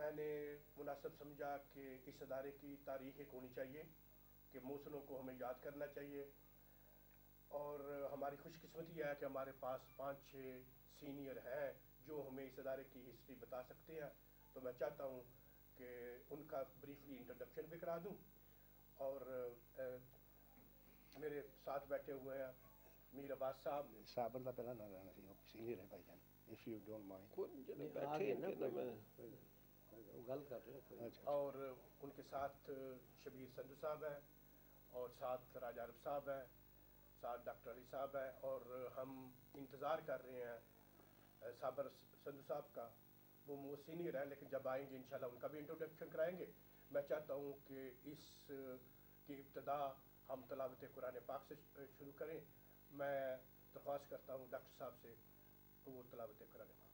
میں نے مناسب سمجھا کہ اس ادارے کی تاریخ ایک ہونی چاہیے کہ موسنوں کو ہمیں یاد کرنا چاہیے، اور ہماری خوش قسمتی ہے کہ ہمارے پاس 5-6 سینئر ہیں جو ہمیں اس ادارے کی ہسٹری بتا سکتے ہیں. تو میں چاہتا ہوں کہ ان کا بریفلی انٹروڈکشن بھی کرا دوں، اور میرے ساتھ بیٹھے ہوئے ہیں میر عباس صاحب. صابر دا پہلا نہ رہنا سی سینئر ہے بھائی جان اف یو ڈونٹ مائنڈ. بیٹھے ہیں نا گل کر رہے ہیں. اور ان کے ساتھ شبیر سندھو صاحب ہیں، اور ساتھ راجہ عرب صاحب ہیں، ساتھ ڈاکٹر علی صاحب ہیں، اور ہم انتظار کر رہے ہیں صابر سندھو صاحب کا. وہ سینئر ہیں لیکن جب آئیں گے انشاءاللہ ان کا بھی انٹروڈکشن کرائیں گے. میں چاہتا ہوں کہ اس کی ابتدا ہم تلاوت قرآن پاک سے شروع کریں. میں درخواست کرتا ہوں ڈاکٹر صاحب سے کہ وہ تلاوت قرآن پاک.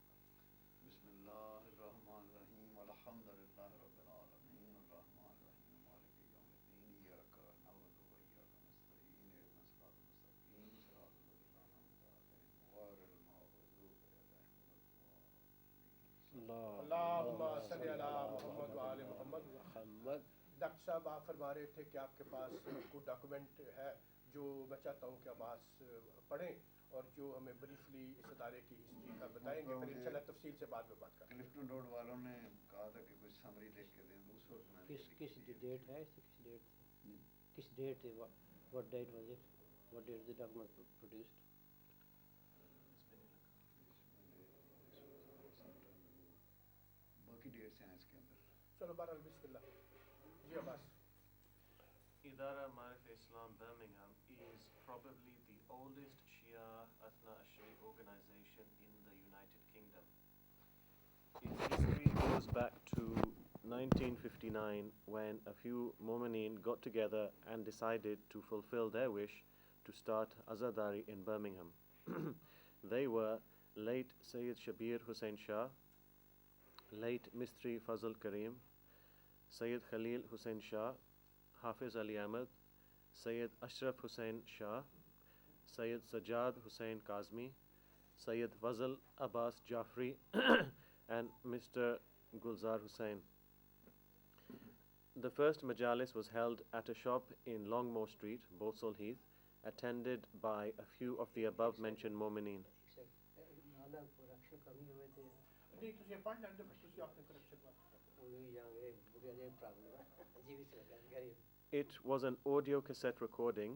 بسم اللہ الرحمن الرحیم الحمد للہ رب العالمین الرحمن الرحیم مالک یوم الدین ایاک نعبد و ایاک نستعین اهدنا الصراط المستقیم صراط الذین انعمت علیہم غیر المغضوب علیہم اللہم صلی علی محمد و آل محمد. ڈاکٹر صاحب آپ فرما رہے تھے کہ آپ کے پاس کوئی ڈاکومنٹ ہے جو میں چاہتا ہوں کہ عباس پڑھیں اور جو ہمیں بریفلی اس ادارے کی ہسٹری کا بتائیں گے، پھر انشاءاللہ تفصیل سے بعد میں بات کریں. کلفٹن روڈ والوں نے کہا تھا کہ کچھ سمری لکھ کے دیں. اس وقت میں کس ڈیٹ ہے کس date what date was it? What date the document produced? باقی ڈیٹس ہیں اس کے اندر. چلو بہرحال بسم اللہ. جی عباس. Idara Ma'arif Islam Birmingham is probably the oldest Shia Athna Ashari organization in the United Kingdom. Its history goes back to 1959 when a few Mu'mineen got together and decided to fulfill their wish to start Azadari in Birmingham. They were late Sayyid Shabir Hussain Shah, late Mistri Fazl Karim, Sayyid Khalil Hussain Shah, Hafiz Ali Ahmed, Sayyid Ashraf Hussain Shah, Sayyid Sajjad Hussain Kazmi, Sayyid Fazl Abbas Jafri, and Mr. Gulzar Hussain. The first majalis was held at a shop in Longmore Street, Balsall Heath, attended by a few of the above mentioned Mu'mineen. It was an audio cassette recording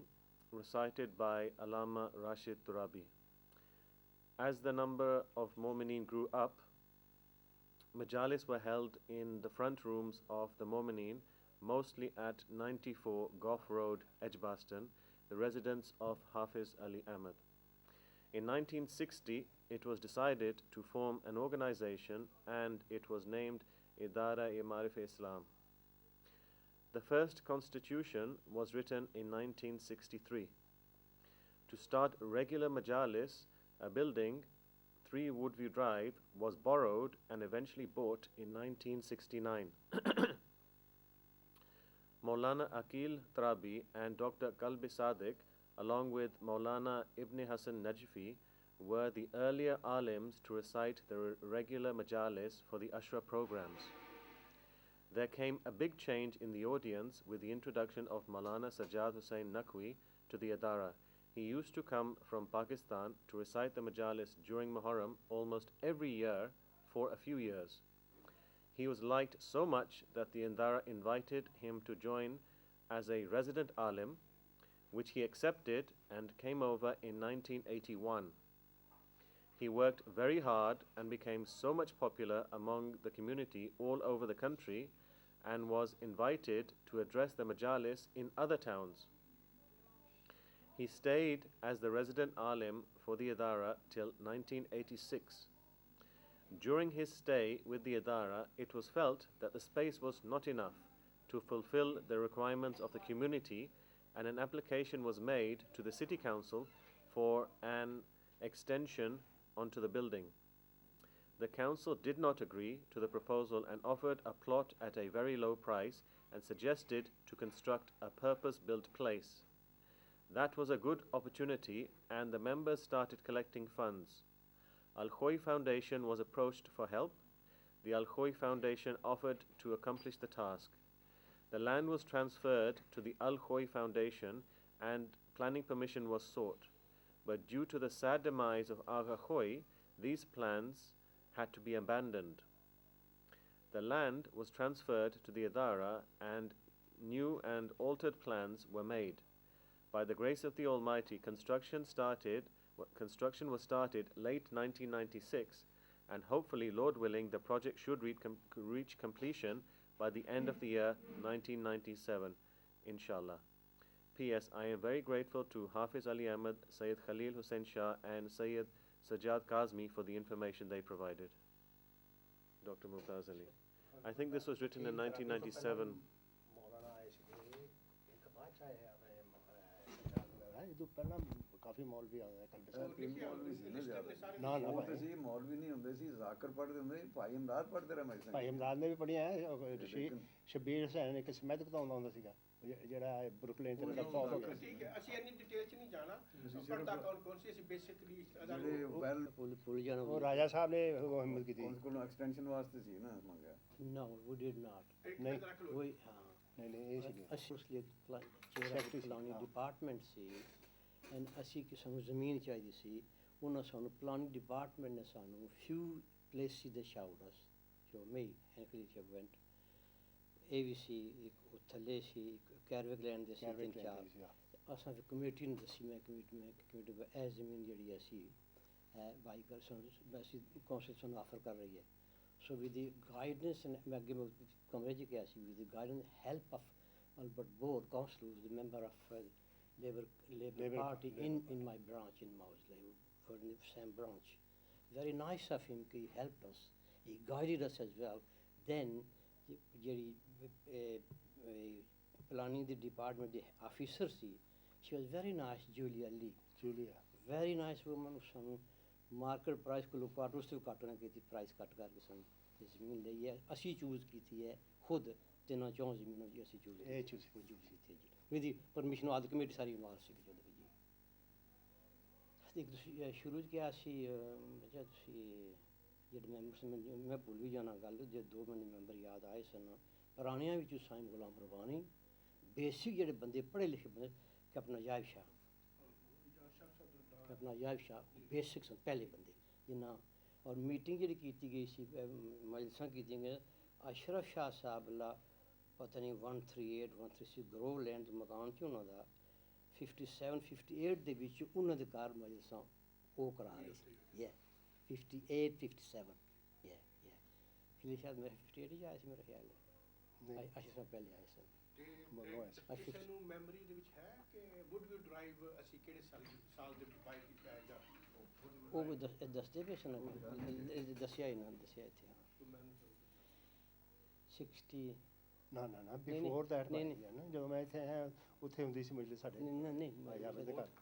recited by Allama Rashid Turabi. As the number of Mu'mineen grew up, majalis were held in the front rooms of the Mu'mineen, mostly at 94 Gough Road, Edgbaston, the residence of Hafiz Ali Ahmed. In 1960, it was decided to form an organization and it was named Idara-e-Ma'arif Islam. The first constitution was written in 1963. To start regular majalis, a building, 3 Woodview Drive, was borrowed and eventually bought in 1969. Maulana Aqil Trabi and Dr. Qalbi Sadiq, along with Maulana Ibn Hassan Najfi, were the earlier alims to recite the regular majalis for the Ashra programs. There came a big change in the audience with the introduction of Maulana Sajjad Hussain Naqvi to the Adara. He used to come from Pakistan to recite the majalis during Muharram almost every year for a few years. He was liked so much that the Adara invited him to join as a resident alim, which he accepted and came over in 1981. He worked very hard and became so much popular among the community all over the country and was invited to address the majalis in other towns. He stayed as the resident alim for the Adara till 1986. During his stay with the Adara, it was felt that the space was not enough to fulfill the requirements of the community, and an application was made to the City Council for an extension onto the building. The council did not agree to the proposal and offered a plot at a very low price and suggested to construct a purpose-built place. That was a good opportunity and the members started collecting funds. Al-Khoy Foundation was approached for help. the Al Khoi Foundation offered to accomplish the task. The land was transferred to the Al Khoi Foundation and planning permission was sought. But due to the sad demise of Agha Khoi, these plans had to be abandoned. The land was transferred to the Adara and new and altered plans were made. By the grace of the Almighty, construction was started late 1996, and hopefully, Lord willing, the project should reach completion by the end of the year 1997, inshallah. P.S. I am very grateful to Hafiz Ali Ahmed, Sayyid Khalil Hussain Shah and Sayyid Sajjad Kazmi for the information they provided. Dr. Mumtaz Ali. I think this was written in 1997. ਇਹ ਤੋਂ ਪਹਿਲਾਂ ਕਾਫੀ ਮੌਲਵੀ ਆਉਂਦੇ ਨਾ ਉਹ ਤੇ ਸੀ ਮੌਲਵੀ ਨਹੀਂ ਹੁੰਦੇ ਸੀ ਜ਼ਾਕਰ ਪੜ੍ਹਦੇ ਹੁੰਦੇ ਸੀ ਭਾਈ ਇਮਦਾਦ ਪੜ੍ਹਦੇ ਰਹੇ ਮੈਂ ਭਾਈ ਇਮਦਾਦ ਨੇ ਵੀ ਪੜ੍ਹੀਆਂ ਸ਼ਬੀਰ ਹੁਸੈਨ ਇੱਕ ਸਮੈਦਕ ਤੋਂ ਆਉਂਦਾ ਹੁੰਦਾ ਸੀਗਾ ਜਿਹੜਾ ਬਰੁਕਲਿਨ ਤੇ ਦਾ ਫੌਜ ਹੋ ਗਿਆ ਠੀਕ ਹੈ ਅਸੀਂ ਇੰਨੀ ਡਿਟੇਲ ਚ ਨਹੀਂ ਜਾਣਾ ਪੜ੍ਹਦਾ ਕੌਣ ਸੀ ਅਸੀਂ ਬੇਸਿਕਲੀ ਜਿਹੜੇ ਵੈਲ ਭੁੱਲ ਜਾਣਾ ਉਹ ਰਾਜਾ ਸਾਹਿਬ ਨੇ ਉਹ ਹਿੰਮਤ ਕੀਤੀ ਉਸ ਕੋਲ ਐਕਸਟੈਂਸ਼ਨ ਵਾਸਤੇ ਸੀ ਨਾ ਮੰਗਿਆ No, we did not. ਨਹੀਂ We ਨਹੀਂ ਇਹ ਸੀ ਅਸੀਂ ਉਸ ਲਈ secretary planning department C and ਅਸੀਂ ਕਿ ਸਾਨੂੰ ਜ਼ਮੀਨ ਚਾਹੀਦੀ ਸੀ ਉਹਨਾਂ ਸਾਨੂੰ ਪਲਾਨਿੰਗ ਡਿਪਾਰਟਮੈਂਟ ਨੇ ਸਾਨੂੰ few places ਦੇ showed us ਜੋ ਮਈ ਐਨਕਲੇਵ ਵੈਂਟ ਇਹ ਵੀ ਸੀ ਇੱਕ ਉਹ ਥੱਲੇ ਸੀ ਕੈਰਵੇਗਲੈਂਡ ਦੇ ਸੀ ਤਿੰਨ ਚਾਰ ਅਸਾਂ ਫਿਰ ਕਮੇਟੀ ਨੂੰ ਦੱਸੀ ਮੈਂ ਕਮੇਟੀ ਇਹ ਜ਼ਮੀਨ ਜਿਹੜੀ ਅਸੀਂ ਬਾਈ ਕਰ ਸਾਨੂੰ ਅਸੀਂ ਕੌਂਸਲ ਸਾਨੂੰ ਆਫਰ ਕਰ ਰਹੀ ਹੈ so with the guidance and ਮੈਂ ਅੱਗੇ ਕਮਰੇ 'ਚ ਗਿਆ ਸੀ with the guidance help of Albert Bohr council who is the member of Labour Party in my branch in Mausoleum for the same branch very nice of him he helped us he guided us as well then ਜਿਹੜੀ planning the department the officer C she was very nice Julia very nice woman ਸਾਨੂੰ market price ਕੋਲੋਂ ਘੱਟ ਉਸ ਤੋਂ ਘੱਟ ਨਾ ਕੀਤੀ price ਕੱਟ ਕਰਕੇ ਸਾਨੂੰ ਇਹ ਜ਼ਮੀਨ ਲਈ ਹੈ ਅਸੀਂ ਚੂਜ਼ ਕੀਤੀ ਹੈ ਖੁਦ ਤਿੰਨਾਂ ਚੌਂ ਜ਼ਮੀਨਾਂ ਜੀ ਅਸੀਂ ਚੂਜ਼ ਕੀਤੀ ਹੈ ਜੀ ਮੇਰੀ ਪਰਮਿਸ਼ਨ ਆਦ ਕਮੇਟੀ ਸਾਰੀ ਇਨਵੋਲਵ ਸੀ ਜਦੋਂ ਜੀ ਇੱਕ ਤੁਸੀਂ ਸ਼ੁਰੂ 'ਚ ਕਿਹਾ ਸੀ ਜਦ ਤੁਸੀਂ ਜਿਹੜੇ ਮੈਂਬਰ ਮੈਂ ਭੁੱਲ ਵੀ ਜਾਣਾ ਗੱਲ ਜੇ ਦੋ ਮੈਂਬਰ ਯਾਦ ਆਏ ਸਨ ਪੁਰਾਣਿਆਂ ਵਿੱਚੋਂ ਸਾਈਂ ਗੁਲਾਮ ਰਬਾਨੀ ਬੇਸਿਕ ਜਿਹੜੇ ਬੰਦੇ ਪੜ੍ਹੇ ਲਿਖੇ ਬੰਦੇ ਕਿ ਆਪਣਾ ਯਾਬ ਸ਼ਾਹ ਆਪਣਾ ਯਾਬ ਸ਼ਾਹ ਬੇਸਿਕ ਸਨ ਪਹਿਲੇ ਬੰਦੇ ਜਿਨ੍ਹਾਂ ਔਰ ਮੀਟਿੰਗ ਜਿਹੜੀ ਕੀਤੀ ਗਈ ਸੀ ਮਜਲਿਸਾਂ ਕੀਤੀਆਂ ਗਈਆਂ ਅਸ਼ਰਫ ਸ਼ਾਹ ਸਾਹਿਬ ਲਾ ਪਤਾ ਨਹੀਂ 138 136 ਗਰੋਵ ਲੈਂਡ ਮਕਾਨ ਸੀ ਉਹਨਾਂ ਦਾ 57 58 ਦੇ ਵਿੱਚ ਉਹਨਾਂ ਦੇ ਘਰ ਮਜਲਿਸਾਂ ਉਹ ਕਰਾ ਰਹੇ ਸੀ 58 57 ਖਿਲੇ ਸ਼ਾਇਦ ਮੇਰੇ 58 ਹੀ ਆਏ ਸੀ ਮੇਰਾ ਖਿਆਲ ਹੈ ਅਸ਼ਰਫ ਸਾਹਿਬ ਪਹਿਲੇ ਆਏ ਸਨ ਕਿਸੇ ਨੂੰ ਮੈਮਰੀ ਦੇ ਵਿੱਚ ਹੈ ਕਿ ਵੁੱਡਵਿਊ ਡਰਾਈਵ ਅਸੀਂ ਕਿਹੜੇ ਸਾਲ ਦੇ ਵਿੱਚ ਬਾਈ ਕੀਤਾ ਹੈ ਜਾਂ ਉਹ ਵੀ ਦੱਸਦੇ ਪਏ ਸਨ ਦੱਸਿਆ ਹੀ ਨਾ ਦੱਸਿਆ ਇੱਥੇ 60 ਨਾ ਬਿਫੋਰ ਦੈਟ ਨਾ ਜਦੋਂ ਮੈਂ ਇੱਥੇ ਆਇਆ ਉੱਥੇ ਹੁੰਦੀ ਸੀ ਮਜਲਿਸ ਸਾਡੇ ਨਹੀਂ ਯਾਰ ਦੇ ਘਰ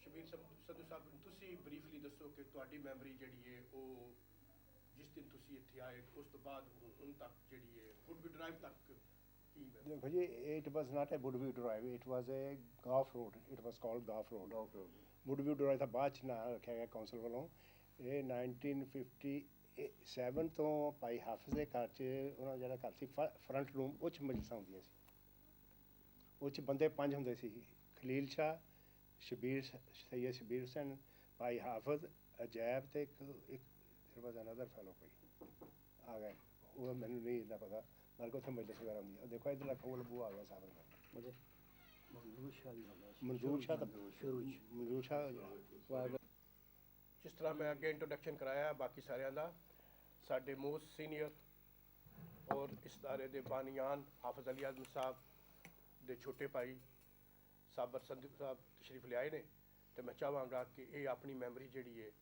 ਸ਼ਬੀਰ ਸੰਧੂ ਸਾਹਿਬ ਨੂੰ ਤੁਸੀਂ ਬਰੀਫਲੀ ਦੱਸੋ ਕਿ ਤੁਹਾਡੀ ਮੈਮਰੀ ਜਿਹੜੀ ਹੈ ਉਹ ਜਿਸ ਦਿਨ ਤੁਸੀਂ ਇੱਥੇ ਆਏ ਉਸ ਤੋਂ ਬਾਅਦ ਹੁਣ ਤੱਕ ਜਿਹੜੀ ਹੈ ਵੁੱਡਵਿਊ ਡਰਾਈਵ ਤੱਕ ਕੀ ਦੇਖੋ ਜੀ it was not a Woodview drive it was a Gough road it was called Gough road Woodview drive ਦਾ ਬਾਅਦ ਚ ਨਾਂ ਰੱਖਿਆ ਗਿਆ ਕੌਂਸਲ ਵੱਲੋਂ ਇਹ 1957 ਤੋਂ ਭਾਈ ਹਾਫਿਜ਼ ਦੇ ਘਰ 'ਚ ਉਹਨਾਂ ਜਿਹੜਾ ਘਰ ਸੀ ਫਰੰਟ ਰੂਮ ਉਹ 'ਚ ਮਜਲਿਸਾਂ ਹੁੰਦੀਆਂ ਸੀ ਉਹ 'ਚ ਬੰਦੇ 5 ਹੁੰਦੇ ਸੀ ਖਲੀਲ ਸ਼ਾਹ ਸੈਯਦ ਸ਼ਬੀਰ ਹੁਸੈਨ ਭਾਈ ਹਾਫਿਜ਼ ਅਜੈਬ ਤੇ ਇੱਕ there was another fellow ਕੋਈ ਆ ਗਏ ਉਹ ਮੈਨੂੰ ਨਹੀਂ ਇੰਨਾ ਪਤਾ ਮੇਰੇ ਕੋਲ ਉੱਥੇ ਮਜਲਿਸ ਵਗੈਰਾ ਹੁੰਦੀ ਹੈ ਦੇਖੋ ਇੱਧਰ ਖੋਲ ਬੂ ਆ ਗਿਆ ਸਾਹਮਣੇ ਮੁਝੇ ਮਨਜ਼ੂਰ ਸ਼ਾਹ ਤਾਂ ਮਨਜ਼ੂਰ ਸ਼ਾਹ ਜਿਸ ਤਰ੍ਹਾਂ ਮੈਂ ਅੱਗੇ ਇੰਟਰੋਡਕਸ਼ਨ ਕਰਾਇਆ ਬਾਕੀ ਸਾਰਿਆਂ ਦਾ ਸਾਡੇ ਮੋਸਟ ਸੀਨੀਅਰ ਔਰ ਇਸ ਅਦਾਰੇ ਦੇ ਬਾਨੀਆਨ ਹਾਫਿਜ਼ ਅਲੀ ਆਜ਼ਮ ਸਾਹਿਬ ਦੇ ਛੋਟੇ ਭਾਈ ਸਾਬਰ ਸੰਧੂ ਸਾਹਿਬ ਤਸ਼ਰੀਫ ਲਿਆਏ ਨੇ ਤੇ ਮੈਂ ਚਾਹਾਂਗਾ ਕਿ ਇਹ ਆਪਣੀ ਮੈਮਰੀ ਜਿਹੜੀ ਹੈ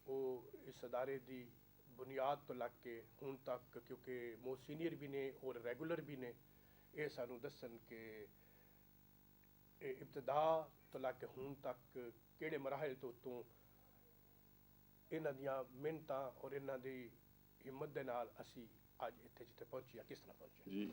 ਉਹ ਇਸ ਅਦਾਰੇ ਦੀ ਬੁਨਿਆਦ ਤੋਂ ਲੱਗ ਕੇ ਹੁਣ ਤੱਕ ਕਿਉਂਕਿ ਮੋਸਟ ਸੀਨੀਅਰ ਵੀ ਨੇ ਔਰ ਰੈਗੂਲਰ ਵੀ ਨੇ ਇਹ ਸਾਨੂੰ ਦੱਸਣ ਕਿ ਇਹ ਇਬਤਦਾ ਤੋਂ ਲੱਗ ਕੇ ਹੁਣ ਤੱਕ ਕਿਹੜੇ ਮਰਾਹਲ ਤੋਂ ਇਹਨਾਂ ਦੀਆਂ ਮਿਹਨਤਾਂ ਔਰ ਇਹਨਾਂ ਦੀ ਹਿੰਮਤ ਦੇ ਨਾਲ ਅਸੀਂ ਅੱਜ ਇੱਥੇ ਜਿੱਥੇ ਪਹੁੰਚੇ ਕਿਸ ਤਰ੍ਹਾਂ ਪਹੁੰਚੇ ਜੀ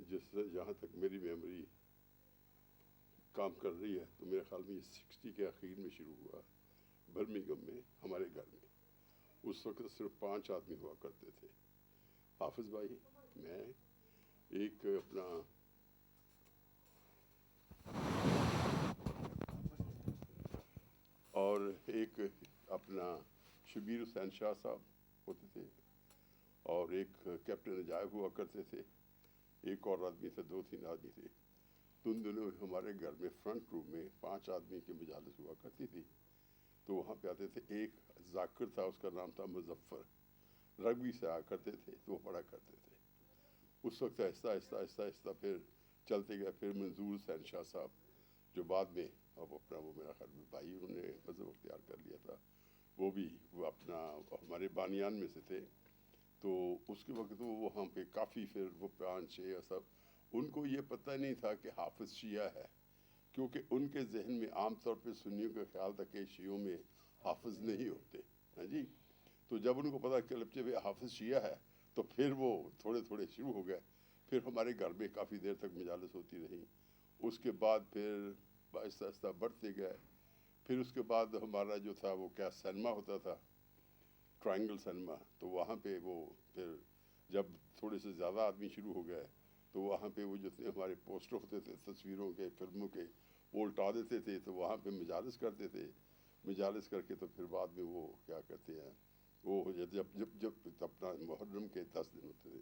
جس سے جہاں تک میری میموری کام کر رہی ہے تو میرے خیال میں یہ 60 کے آخر میں شروع ہوا برمنگھم میں ہمارے گھر میں. اس وقت صرف 5 آدمی ہوا کرتے تھے، حافظ بھائی، میں، ایک اپنا اور ایک اپنا شبیر حسین شاہ صاحب ہوتے تھے، اور ایک کیپٹن عجائب ہوا کرتے تھے، ایک اور آدمی تھے، 2-3 آدمی تھے. تو ان دنوں ہمارے گھر میں فرنٹ روم میں 5 آدمی کی مجالس ہوا کرتی تھی. تو وہاں پہ آتے تھے. ایک ذاکر تھا، اس کا نام تھا مظفر، رگبی سے آ کرتے تھے تو وہ پڑھا کرتے تھے. اس وقت آہستہ آہستہ آہستہ آہستہ پھر چلتے گئے. پھر منظور حسین شاہ صاحب جو بعد میں اب اپنا وہ میرا خیال میں بھائی انہوں نے مذہب اختیار کر لیا تھا، وہ بھی وہ اپنا ہمارے بانیان میں سے تھے. تو اس کے وقت وہ وہاں پہ کافی پھر وہ 5-6 سب، ان کو یہ پتہ نہیں تھا کہ حافظ شیعہ ہے، کیونکہ ان کے ذہن میں عام طور پہ سنیوں کا خیال تھا کہ شیعوں میں حافظ نہیں ہوتے. ہاں جی. تو جب ان کو پتا کہ لبچے میں حافظ شیعہ ہے تو پھر وہ تھوڑے تھوڑے شروع ہو گئے. پھر ہمارے گھر میں کافی دیر تک مجالس ہوتی رہی. اس کے بعد پھر آہستہ آہستہ بڑھتے گئے. پھر اس کے بعد ہمارا جو تھا وہ کیا سینما ہوتا تھا، ٹرائنگل سینما. تو وہاں پہ وہ پھر جب تھوڑے سے زیادہ آدمی شروع ہو گئے تو وہاں پہ وہ جتنے ہمارے پوسٹر ہوتے تھے تصویروں کے، فلموں کے، وہ الٹا دیتے تھے. تو وہاں پہ مجالس کرتے تھے. مجالس کر کے تو پھر بعد میں وہ کیا کہتے ہیں، وہ جب اپنا محرم کے 10 دن ہوتے تھے.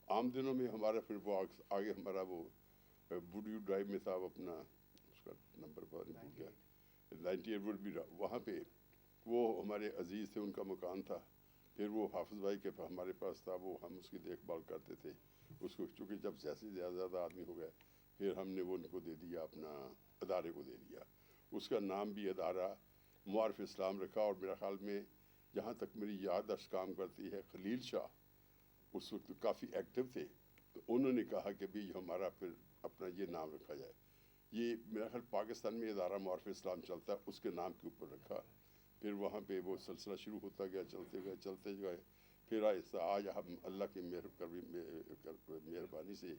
عام دنوں میں ہمارا پھر وہ آگے ہمارا وہ بوڈیو ڈرائیو میں تھا وہ اپنا، اس کا نمبر بہت نہیں بھول گیا، 98 وڈ بھی وہاں پہ وہ ہمارے عزیز تھے، ان کا مکان تھا. پھر وہ حافظ بھائی کے ہمارے پاس تھا، وہ ہم اس کی دیکھ بھال کرتے تھے اس کو. چونکہ جب جیسے زیادہ آدمی ہو گئے پھر ہم نے وہ ان کو دے دیا، اپنا ادارے کو دے دیا. اس کا نام بھی ادارہ معارف اسلام رکھا. اور میرا خیال میں جہاں تک میری یادداشت کام کرتی ہے، خلیل شاہ اس وقت کافی ایکٹیو تھے. تو انہوں نے کہا کہ بھی ہمارا پھر اپنا یہ نام رکھا جائے. یہ میرا خیال پاکستان میں ادارہ معارف اسلام چلتا ہے، اس کے نام کے اوپر رکھا. پھر وہاں پہ وہ سلسلہ شروع ہوتا گیا، چلتے گئے. پھر آہستہ آج ہم اللہ کی مہربانی سے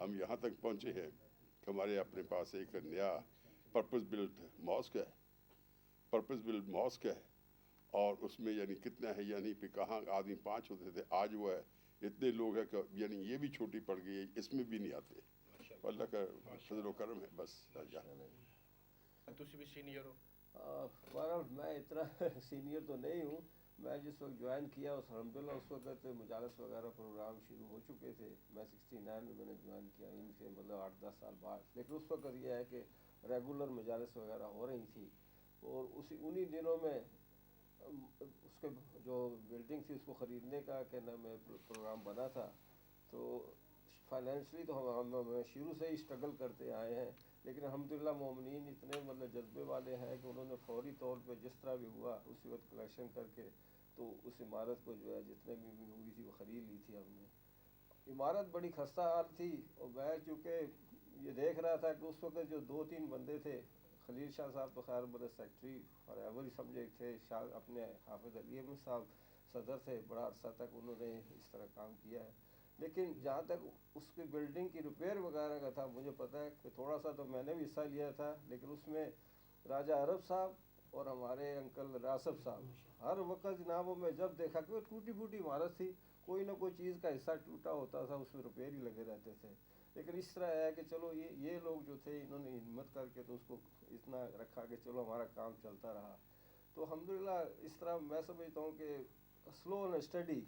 ہم یہاں تک پہنچے ہیں کہ ہمارے اپنے پاس ایک نیا پرپز بلٹ ماسک ہے. اور اس میں یعنی کتنا ہے، یعنی پہ کہاں آدمی 5 ہوتے تھے، آج وہ ہے اتنے لوگ ہیں کہ یعنی یہ بھی چھوٹی پڑ گئی ہے، اس میں بھی نہیں آتے. اللہ کا فضل و کرم ہے بس. تسی بھی سینئر ہو؟ بہرحال میں اتنا سینئر تو نہیں ہوں. میں جس وقت جوائن کیا اس الحمدللہ اس وقت مجالس وغیرہ پروگرام شروع ہو چکے تھے. میں 69 میں نے جوائن کیا، ان سے مطلب 8-10 سال بعد. لیکن اس وقت یہ ہے کہ ریگولر مجالس وغیرہ ہو رہی تھی. اور انہی دنوں میں اس کے جو بلڈنگ تھی اس کو خریدنے کا کہ نام پروگرام بنا تھا. تو فائنینشلی تو ہم شروع سے ہی اسٹرگل کرتے آئے ہیں. لیکن الحمدللہ مومنین اتنے مطلب جذبے والے ہیں کہ انہوں نے فوری طور پہ جس طرح بھی ہوا اسی وقت کلیکشن کر کے تو اس عمارت کو جو ہے جتنے بھی ہوئی تھی وہ خرید لی تھی ہم نے. عمارت بڑی خستہ حال تھی. اور میں چونکہ یہ دیکھ رہا تھا کہ اس وقت جو 2-3 بندے تھے، خلیل شاہ صاحب تو خیر بڑے سیکٹری فار ایور ہی سمجھے تھے، شاہ اپنے حافظ علی احمد صاحب صدر تھے، بڑا عرصہ تک انہوں نے اس طرح کام کیا ہے. لیکن جہاں تک اس کی بلڈنگ کی ریپیئر وغیرہ کا تھا، مجھے پتہ ہے کہ تھوڑا سا تو میں نے بھی حصہ لیا تھا. لیکن اس میں راجہ عرب صاحب اور ہمارے انکل راسب صاحب ہر وقت جنابوں میں جب دیکھا کہ وہ ٹوٹی پھوٹی عمارت تھی، کوئی نہ کوئی چیز کا حصہ ٹوٹا ہوتا تھا، اس میں ریپیئر ہی لگے رہتے تھے. لیکن اس طرح ہے کہ چلو یہ لوگ جو تھے انہوں نے ہمت کر کے تو اس کو اتنا رکھا کہ چلو ہمارا کام چلتا رہا. تو الحمدللہ اس طرح میں سمجھتا ہوں کہ سلو اینڈ اسٹڈی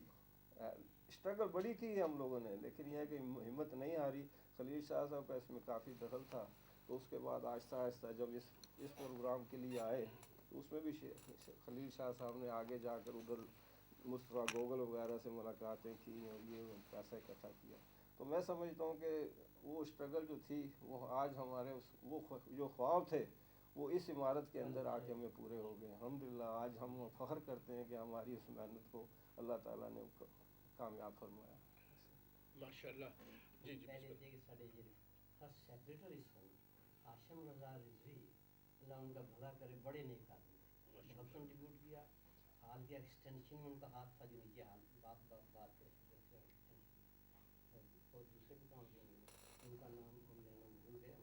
اسٹرگل بڑی کی ہے ہم لوگوں نے، لیکن یہ ہے کہ ہمت نہیں ہاری. خلیل شاہ صاحب کا اس میں کافی دخل تھا. تو اس کے بعد آہستہ آہستہ جب اس پروگرام کے لیے آئے تو اس میں بھی خلیل شاہ صاحب نے آگے جا کر ادھر مصطفیٰ گوگل وغیرہ سے ملاقاتیں کی اور یہ پیسہ اکٹھا کیا. تو میں سمجھتا ہوں کہ وہ اسٹرگل جو تھی وہ آج ہمارے وہ جو خواب تھے وہ اس عمارت کے اندر آ کے ہمیں پورے ہو گئے. الحمدللہ آج ہم فخر کرتے ہیں کہ ہماری اس محنت کو اللہ تعالیٰ نے کامیاب فرمایا. ماشاءاللہ. جی جی پہلے تھے کہ سارے یہ فرسٹ سیکریٹری سن ہاشم رضا رضوی، اللہ ان کا بھلا کرے، بڑے نیک آدمی تھے. بہت کنٹریبیوٹ کیا. حال کے ایکسٹینشن میں ان کا ہاتھ تھا جو نیچے حال بات کے اور دوسرے بھی کام کیے. ان کا نام نام بھول گیا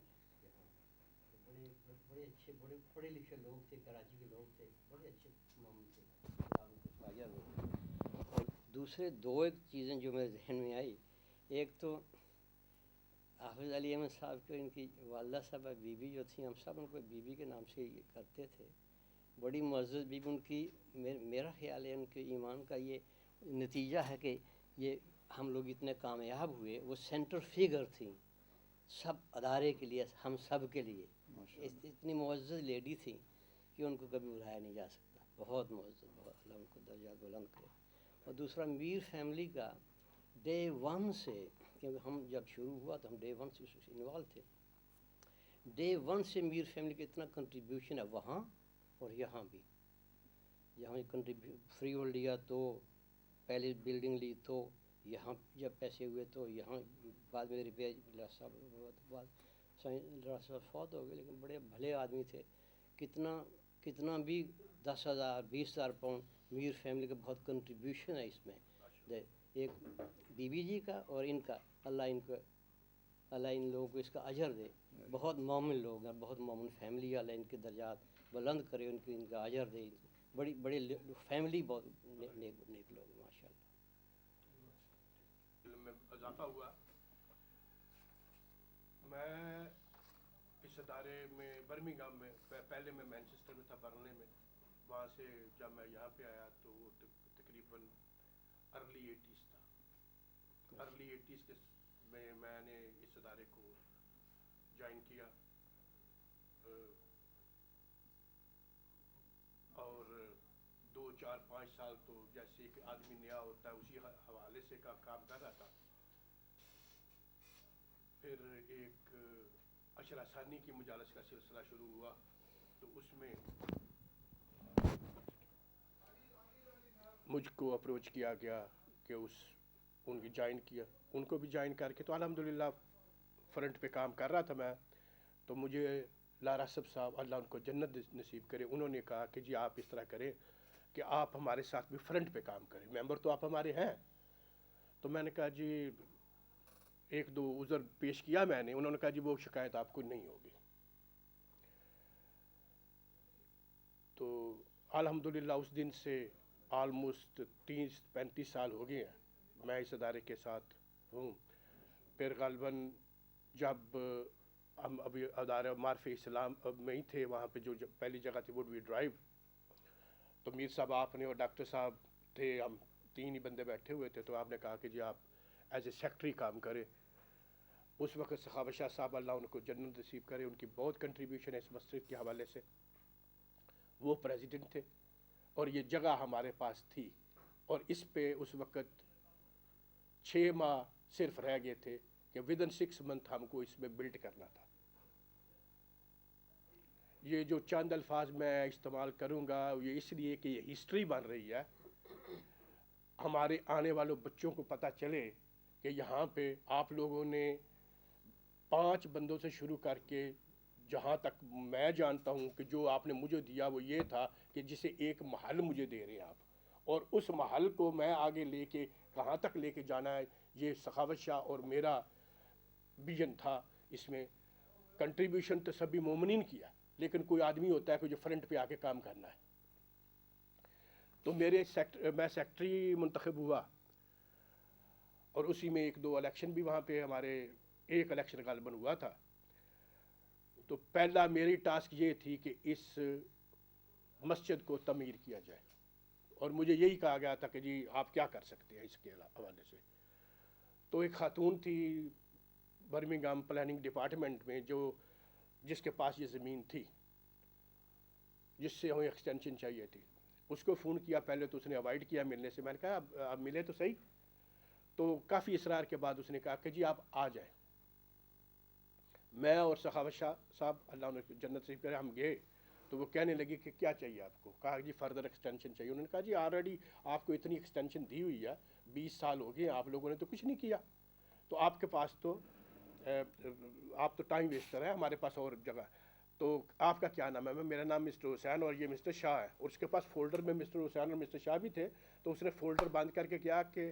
بڑے بڑے اچھے بڑے پڑھے لکھے لوگ تھے، کراچی کے لوگ تھے، بڑے اچھے معاملے تھے، خدا ان کو خواجہ لوگ۔ اور دوسرے دو ایک چیزیں جو میرے ذہن میں آئی، ایک تو حافظ علی احمد صاحب کے ان کی والدہ صاحبہ بی بی جو تھیں، ہم سب ان کو بی بی کے نام سے یہ کرتے تھے، بڑی معزز بی بی ان کی۔ میرا خیال ہے ان کے ایمان کا یہ نتیجہ ہے کہ یہ ہم لوگ اتنے کامیاب ہوئے، وہ سینٹر فیگر تھیں سب ادارے کے لیے، ہم سب کے لیے، اتنی معزز لیڈی تھیں کہ ان کو کبھی بلایا نہیں جا سکتا، بہت معزز، بہت، اللہ ان کو درجہ بلند کرے۔ اور دوسرا میر فیملی کا ڈے ون سے، کیونکہ ہم جب شروع ہوا تو ہم ڈے ون سے انوالو تھے، ڈے ون سے میر فیملی کا اتنا کنٹریبیوشن ہے وہاں اور یہاں بھی۔ یہاں فری ہولڈ لیا تو پہلے بلڈنگ لی تو یہاں جب پیسے ہوئے تو یہاں، بعد میں ریپیئر صاحب فوت ہو گئے، لیکن بڑے بھلے آدمی تھے۔ کتنا بھی 10,000 20,000 پاؤنڈ میر فیملی کا بہت کنٹریبیوشن ہے اس میں، ایک بی بی جی کا اور ان کا، اللہ ان لوگوں کو اس کا اجر دے۔ بہت مومن لوگ ہیں، بہت مومن فیملی، اللہ ان کے درجات بلند کرے، ان کا اجر دے، بڑے فیملی، بہت نیک لوگ ہیں ماشاء اللہ۔ میں اضافہ ہوا، میں اس ادارے میں برمنگھم میں، پہلے میں مینچسٹر میں تھا، برنلے میں، وہاں سے جب میں یہاں پہ آیا تو وہ تقریباً ارلی 80s تھا۔ ارلی 80s کے میں نے اس ادارے کو جوائن کیا، اور 2 4 5 سال تو جیسے ایک آدمی نیا ہوتا ہے اسی حوالے سے کام کر رہا تھا۔ پھر ایک عشرہ ثانی کی مجالس کا سلسلہ شروع ہوا، تو اس میں مجھ کو اپروچ کیا گیا کہ ان کی جوائن کیا، ان کو بھی جوائن کر کے تو الحمدللہ فرنٹ پہ کام کر رہا تھا میں۔ تو مجھے لارا صاحب اللہ ان کو جنت نصیب کرے، انہوں نے کہا کہ جی آپ اس طرح کریں کہ آپ ہمارے ساتھ بھی فرنٹ پہ کام کریں، ممبر تو آپ ہمارے ہیں۔ تو میں نے کہا جی 1-2 عذر پیش کیا میں نے، انہوں نے کہا جی وہ شکایت آپ کو نہیں ہوگی۔ تو الحمدللہ اس دن سے آلموسٹ 30-35 سال ہو گئے ہیں میں اس ادارے کے ساتھ ہوں۔ پھر غالباً جب ہم ابھی ادارہ معرف اسلام میں ہی تھے، وہاں پہ جو پہلی جگہ تھی وڈ وی ڈرائیو، تو میر صاحب آپ نے اور ڈاکٹر صاحب تھے، ہم 3 ہی بندے بیٹھے ہوئے تھے، تو آپ نے کہا کہ جی آپ ایز اے سیکٹری کام کریں۔ اس وقت سخاوت شاہ صاحب اللہ ان کو جنت نصیب کرے، ان کی بہت کنٹریبیوشن ہے اس مسجد کے حوالے سے، وہ پریزیڈنٹ تھے اور یہ جگہ ہمارے پاس تھی، اور اس پہ اس وقت 6 ماہ صرف رہ گئے تھے کہ ودن 6 منتھ ہم کو اس میں بلڈ کرنا تھا۔ یہ جو چند الفاظ میں استعمال کروں گا یہ اس لیے کہ یہ ہسٹری بن رہی ہے، ہمارے آنے والوں بچوں کو پتہ چلے کہ یہاں پہ آپ لوگوں نے 5 بندوں سے شروع کر کے، جہاں تک میں جانتا ہوں کہ جو آپ نے مجھے دیا وہ یہ تھا کہ جسے ایک محل مجھے دے رہے ہیں آپ، اور اس محل کو میں آگے لے کے کہاں تک لے کے جانا ہے، یہ سخاوت شاہ اور میرا ویژن تھا۔ اس میں کنٹریبیوشن تو سبھی مومنین کیا، لیکن کوئی آدمی ہوتا ہے کہ جو فرنٹ پہ آ کے کام کرنا ہے۔ تو میں سیکٹری منتخب ہوا، اور اسی میں 1-2 الیکشن بھی وہاں پہ ہمارے، ایک الیکشن غالباً ہوا تھا۔ تو پہلا میری ٹاسک یہ تھی کہ اس مسجد کو تعمیر کیا جائے، اور مجھے یہی کہا گیا تھا کہ جی آپ کیا کر سکتے ہیں اس کے حوالے سے۔ تو ایک خاتون تھی برمنگھم پلاننگ ڈپارٹمنٹ میں جس کے پاس یہ زمین تھی، جس سے ہمیں ایکسٹینشن چاہیے تھی، اس کو فون کیا، پہلے تو اس نے اوائڈ کیا ملنے سے، میں نے کہا اب ملے تو صحیح۔ تو کافی اصرار کے بعد اس نے کہا کہ جی آپ آ جائیں۔ میں اور سخاوت شاہ صاحب اللہ انہیں جنت سے کرے ہم گئے، تو وہ کہنے لگی کہ کیا چاہیے آپ کو؟ کہا جی فردر ایکسٹینشن چاہیے۔ انہوں نے کہا جی آلریڈی آپ کو اتنی ایکسٹینشن دی ہوئی ہے، 20 سال ہو گئے، آپ لوگوں نے تو کچھ نہیں کیا، تو آپ کے پاس تو آپ تو ٹائم ویسٹر ہے، ہمارے پاس اور جگہ۔ تو آپ کا کیا نام ہے؟ میرا نام مسٹر حسین اور یہ مسٹر شاہ ہے، اور اس کے پاس فولڈر میں مسٹر حسین اور مسٹر شاہ بھی تھے۔ تو اس نے فولڈر بند کر کے کیا کہ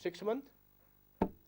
6 month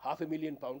£500,000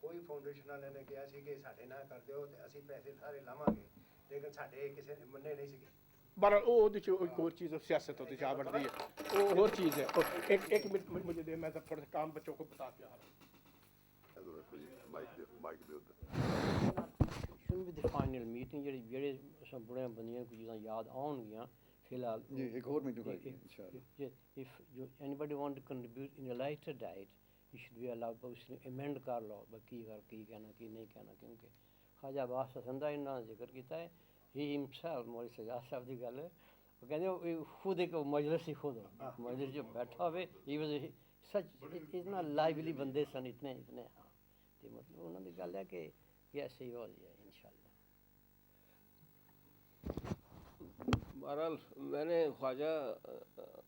ਕੋਈ ਫਾਊਂਡੇਸ਼ਨ ਵਾਲਿਆਂ ਨੇ ਕਿਹਾ ਸੀ ਕਿ ਸਾਡੇ ਨਾਲ ਕਰ ਦਿਓ ਤੇ ਅਸੀਂ ਪੈਸੇ ਸਾਰੇ ਲਾਵਾਂਗੇ, ਲੇਕਿਨ ਸਾਡੇ ਕਿਸੇ ਨੇ ਮੰਨੇ ਨਹੀਂ ਸੀਗੇ। بہرحال وہ ایک اور چیز سیاست ہوتی ہے بڑھ رہی ہے وہ اور چیز ہے. ایک منٹ مجھے دے, میں تھوڑا سا کام بچوں کو بتا کے آ رہا ہوں. مائک دے ادھر. shouldn't be the final meeting ਜਿਹੜੇ ਅਸਾਂ ਬੜਿਆਂ ਬੰਦਿਆਂ ਕੋਈ ਚੀਜ਼ਾਂ ਯਾਦ ਆਉਣਗੀਆਂ ਫਿਲਹਾਲ جی ایک اور میٹنگ ہوگی انشاءاللہ. if anybody want to contribute in a lighter date you should be allowed to us amend کر لو باقی کی کہنا کی نہیں کہنا کیونکہ خواجہ عباس حسن دا انہوں نے ذکر کیتا ہے he himself مولوی سجاد صاحب دی گل ہے وہ کہتے خود ایک مجلس ہی خود مجلس جو بیٹھا ہوئے he was such اتنا لائیولی بندے سن اتنے ہاں تو مطلب انہوں نے گل ہے کہ ایسے ہی ہو جائے انشاءاللہ. بہرحال میں نے خواجہ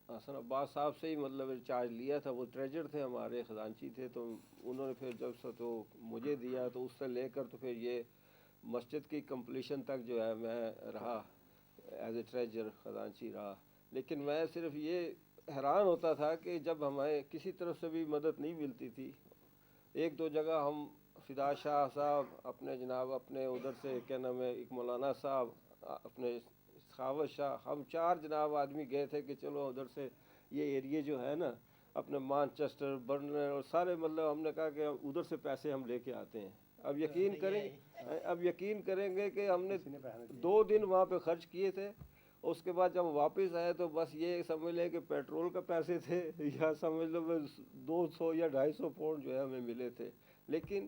حسن عباس صاحب سے ہی مطلب چارج لیا تھا. وہ ٹریجر تھے ہمارے, خزانچی تھے, تو انہوں نے پھر جب سے تو مجھے دیا تو اس سے لے کر تو پھر یہ مسجد کی کمپلیشن تک جو ہے میں رہا ایز اے ٹریجر, خزانچی رہا. لیکن میں صرف یہ حیران ہوتا تھا کہ جب ہمیں کسی طرف سے بھی مدد نہیں ملتی تھی. ایک دو جگہ ہم فدا شاہ صاحب اپنے جناب اپنے ادھر سے کیا نام ہے ایک مولانا صاحب اپنے سخاوت شاہ, ہم 4 جناب آدمی گئے تھے کہ چلو ادھر سے یہ ایریے جو ہے نا اپنے مانچسٹر برنر اور سارے مطلب ہم نے کہا کہ ادھر سے پیسے ہم لے کے آتے ہیں. اب یقین کریں گے کہ ہم نے 2 دن وہاں پہ خرچ کیے تھے. اس کے بعد جب واپس آئے تو بس یہ سمجھ لیں کہ پیٹرول کا پیسے تھے یا سمجھ لو 200 یا 250 پاؤنڈ جو ہے ہمیں ملے تھے. لیکن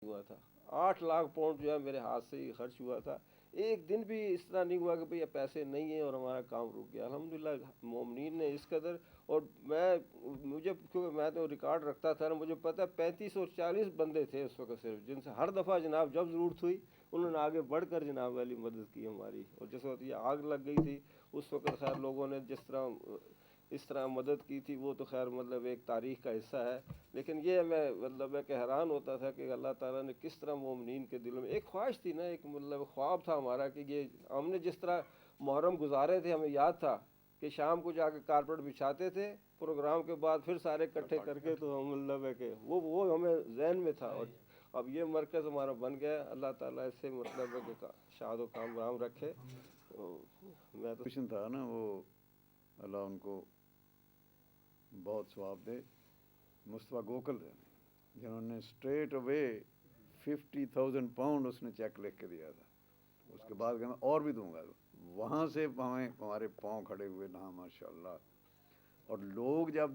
ہوا تھا 8 لاکھ پاؤنڈ جو ہے میرے ہاتھ سے ہی خرچ ہوا تھا. ایک دن بھی اس طرح نہیں ہوا کہ بھئی یہ پیسے نہیں ہیں اور ہمارا کام رک گیا. الحمدللہ مومنین نے اس قدر, اور مجھے کیونکہ میں تو ریکارڈ رکھتا تھا نا, مجھے پتہ 35 اور 40 بندے تھے اس وقت صرف, جن سے ہر دفعہ جناب جب ضرورت ہوئی انہوں نے آگے بڑھ کر جناب والی مدد کی ہماری. اور جس وقت یہ آگ لگ گئی تھی اس وقت خیر لوگوں نے اس طرح مدد کی تھی وہ تو خیر مطلب ایک تاریخ کا حصہ ہے. لیکن یہ میں مطلب ہے کہ حیران ہوتا تھا کہ اللہ تعالیٰ نے کس طرح مومنین کے دلوں میں ایک خواہش تھی نا, ایک مطلب خواب تھا ہمارا کہ یہ ہم نے جس طرح محرم گزارے تھے ہمیں یاد تھا کہ شام کو جا کے کارپیٹ بچھاتے تھے, پروگرام کے بعد پھر سارے اکٹھے کر کے تو ہم مطلب ہے کہ وہ ہمیں ذہن میں تھا. اور اب یہ مرکز ہمارا بن گیا, اللہ تعالیٰ اس سے مطلب ہے کہ شاد و کام رکھے. میں تو تھا نا وہ اللہ ان کو بہت ثواب دے, مصطفیٰ گوکل جنہوں نے اسٹریٹ اوے 50,000 پاؤنڈ اس نے چیک لکھ کے دیا تھا. اس کے بعد کہ میں اور بھی دوں گا. وہاں سے ہمارے پاؤں کھڑے ہوئے نا ماشاء اللہ. اور لوگ جب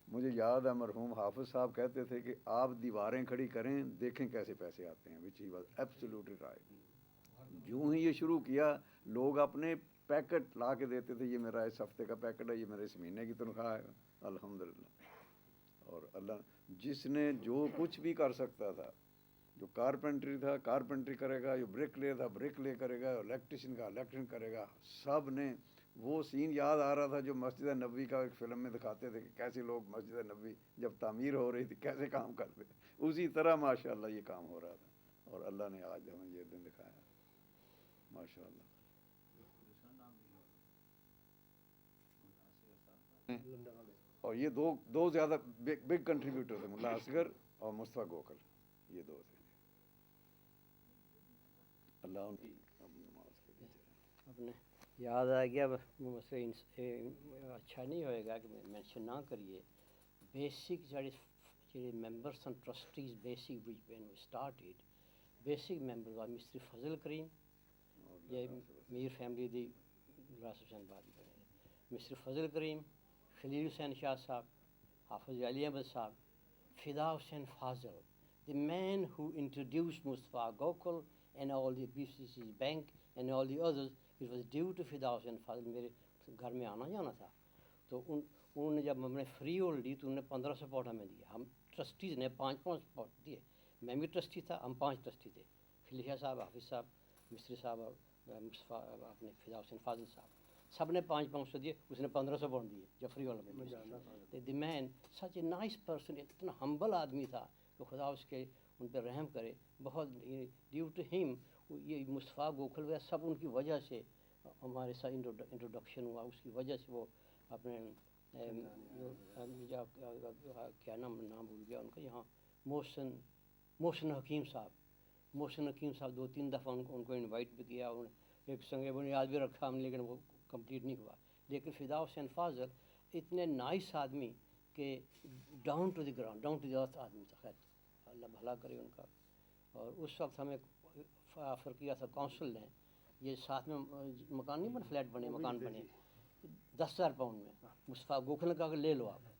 مجھے یاد ہے مرحوم حافظ صاحب کہتے تھے کہ آپ دیواریں کھڑی کریں دیکھیں کیسے پیسے آتے ہیں, وچ ہی واز ایبسلیوٹلی رائٹ. جو ہی یہ شروع کیا لوگ اپنے پیکٹ لا کے دیتے تھے, یہ میرا اس ہفتے کا پیکٹ ہے, یہ میرے اس مہینے کی تنخواہ ہے. الحمدللہ. اور اللہ جس نے جو کچھ بھی کر سکتا تھا, جو کارپینٹری تھا کارپینٹری کرے گا, جو برک لے تھا برک لے کرے گا, الیکٹریشین کا الیکٹریشن کرے گا. سب نے وہ سین یاد آ رہا تھا جو مسجد نبوی کا ایک فلم میں دکھاتے تھے کہ کیسے لوگ مسجد نبوی جب تعمیر ہو رہی تھی کیسے کام کرتے, اسی طرح ماشاءاللہ یہ کام ہو رہا تھا. اور اللہ نے آج ہمیں یہ دن دکھایا ماشاءاللہ. اور یہ دو زیادہ بگ کنٹریبیوٹر تھے, ملا اصغر اور مصطفیٰ گوکل, یہ 2 تھے. اللہ ان کی نماز کے لیے اپنے یاد آ گیا مسئلہ اچھا نہیں ہوئے گا کہ مینشن نہ کریے. بیسک جڑے members and trustees basic which when we started basic members are mister Fazal Karim, یہ میر فیملی دی راس حسین بات بنے, مسٹر فضل کریم, خلیل حسین شاہ صاحب, حافظ علی احمد صاحب, فدا حسین فاضل, the man who introduced Mustafa Gokul and all the BCC Bank and all the others. It was due to Fida Hussain Fazil. میرے گھر میں آنا جانا تھا تو انہوں نے جب ہم نے فری ہولڈ دی تو انہوں نے 1500 پاؤنڈ ہمیں دیا. ہم ٹرسٹیز نے 5 پاؤنڈ دیے, میں بھی ٹرسٹی تھا, ہم 5 ٹرسٹی تھے, خلیل صاحب, حافظ صاحب, مستری صاحب اور مصطفیٰ اپنے فدا حسین فاضل صاحب, سب نے 500 دیے, اس نے 1500 پاؤنڈ دیے جب فری ہولڈ میں. دی مین سچ اے نائس پرسن, اتنا ہمبل آدمی تھا کہ خدا اس کے ان پہ رحم کرے. بہت ڈیو ٹو ہم یہ مصطفیٰ گوکھل وہ سب ان کی وجہ سے ہمارے ساتھ انٹروڈکشن ہوا, اس کی وجہ سے وہ اپنے کیا نام بھول گیا ان کا, یہاں محسن حکیم صاحب, محسن حکیم صاحب 2-3 دفعہ ان کو انوائٹ بھی کیا، ایک سنگ بنیاد بھی رکھا ہم نے، لیکن وہ کمپلیٹ نہیں ہوا. لیکن فدا حسین فاضل اتنے نائس آدمی کہ down to the ground, down to the earth آدمی تھا. خیر اللہ بھلا کرے ان کا. اور اس وقت ہمیں آفر کیا تھا کونسل نے، یہ ساتھ میں مکان نہیں بنے، فلیٹ بنے، مکان بنے 10,000 پاؤنڈ میں. مصطفیٰ گوکھل نے کہا کہ لے لو آپ.